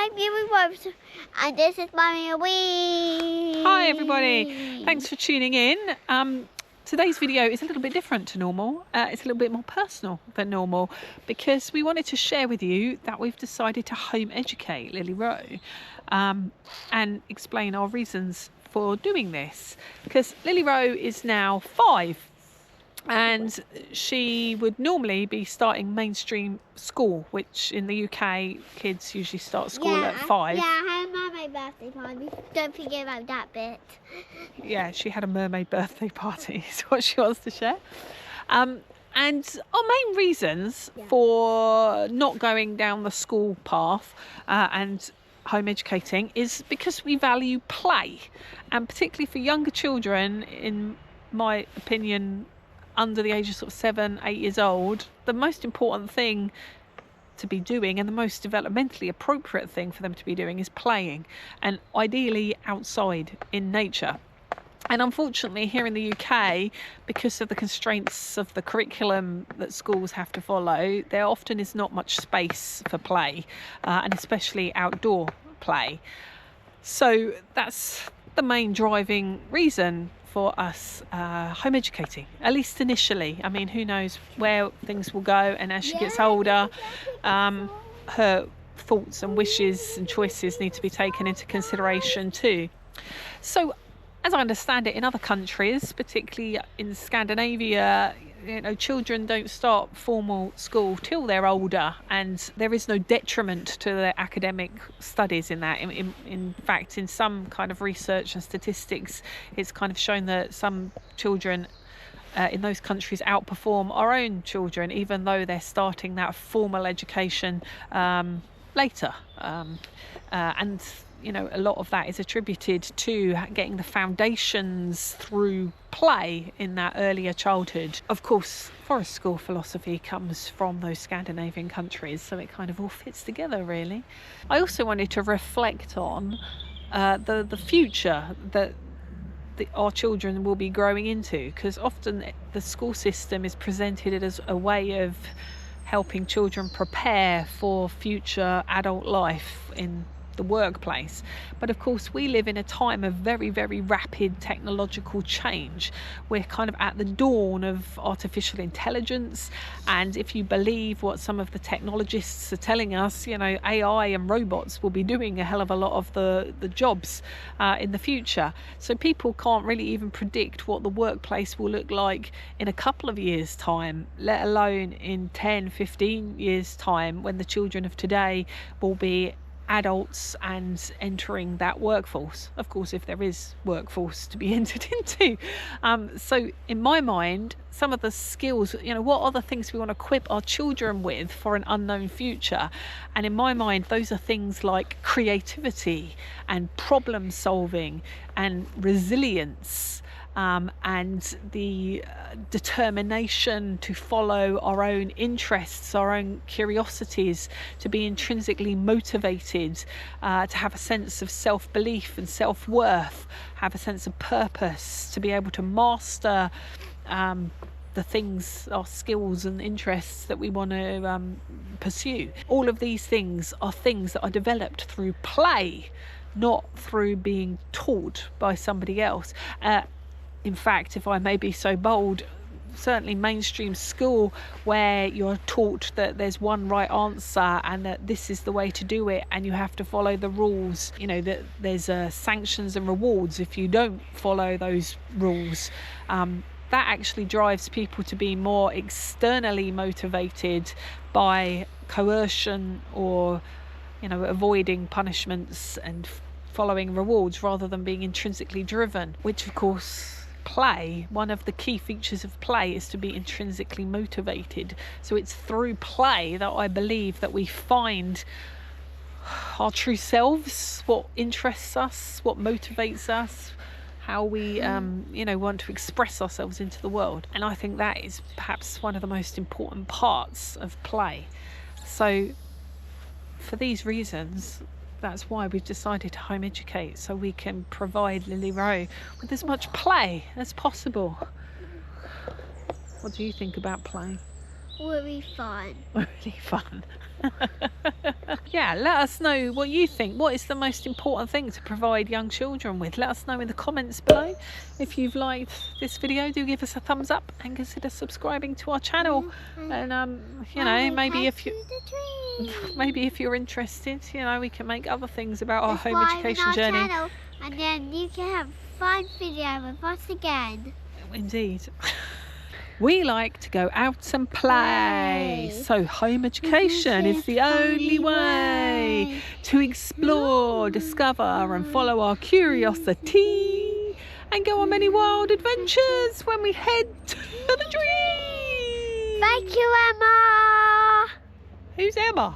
I'm REWILD, and this is Mummy Wee. Hi everybody, thanks for tuning in. Today's video is a little bit different to normal. It's a little bit more personal than normal because we wanted to share with you that we've decided to home educate Lily Rowe and explain our reasons for doing this, because Lily Rowe is now 5 and she would normally be starting mainstream school, which in the UK kids usually start school at 5. Yeah, I had my birthday party. Don't forget about that bit. Yeah, she had a mermaid birthday party is what she wants to share. And our main reasons for not going down the school path and home educating is because we value play, and particularly for younger children, in my opinion, under the age of sort of 7, 8 years old, the most important thing to be doing and the most developmentally appropriate thing for them to be doing is playing, and ideally outside in nature. And unfortunately here in the UK, because of the constraints of the curriculum that schools have to follow, there often is not much space for play, and especially outdoor play. So that's the main driving reason for us home educating, at least initially. I mean, who knows where things will go, and as she gets older, her thoughts and wishes and choices need to be taken into consideration too. So as I understand it, in other countries, particularly in Scandinavia, children don't start formal school till they're older, and there is no detriment to their academic studies in that. In fact, in some kind of research and statistics, it's kind of shown that some children in those countries outperform our own children, even though they're starting that formal education later. And a lot of that is attributed to getting the foundations through play in that earlier childhood. Of course, forest school philosophy comes from those Scandinavian countries, so it kind of all fits together really. I also wanted to reflect on the future that our children will be growing into, because often the school system is presented as a way of helping children prepare for future adult life in the workplace. But of course we live in a time of very, very rapid technological change. We're kind of at the dawn of artificial intelligence, and if you believe what some of the technologists are telling us, AI and robots will be doing a hell of a lot of the jobs in the future. So people can't really even predict what the workplace will look like in a couple of years time, let alone in 10, 15 years time, when the children of today will be adults and entering that workforce. Of course, if there is workforce to be entered into. So in my mind, some of the skills, what are the things we want to equip our children with for an unknown future? And in my mind, those are things like creativity and problem solving and resilience, and the determination to follow our own interests, our own curiosities, to be intrinsically motivated, to have a sense of self-belief and self-worth, have a sense of purpose, to be able to master the things, our skills and interests that we want to pursue. All of these things are things that are developed through play, not through being taught by somebody else. In fact, if I may be so bold, certainly mainstream school, where you're taught that there's one right answer and that this is the way to do it and you have to follow the rules, that there's sanctions and rewards if you don't follow those rules, that actually drives people to be more externally motivated by coercion or avoiding punishments and following rewards, rather than being intrinsically driven, which of course play, one of the key features of play is to be intrinsically motivated. So it's through play that I believe that we find our true selves, what interests us, what motivates us, how we want to express ourselves into the world. And I think that is perhaps one of the most important parts of play. So for these reasons, that's why we've decided to home educate, so we can provide Lily Rowe with as much play as possible. What do you think about play? will be fun. Really fun. Yeah, let us know what you think. What is the most important thing to provide young children with? Let us know in the comments below. If you've liked this video, do give us a thumbs up and consider subscribing to our channel. And you know, maybe if you're interested, you know, we can make other things about our home education journey. Channel, and then you can have a fun video with us again. Indeed. We like to go out and play, so home education is the only way to explore, discover and follow our curiosity and go on many wild adventures when we head to the dream. Thank you, Emma. Who's Emma?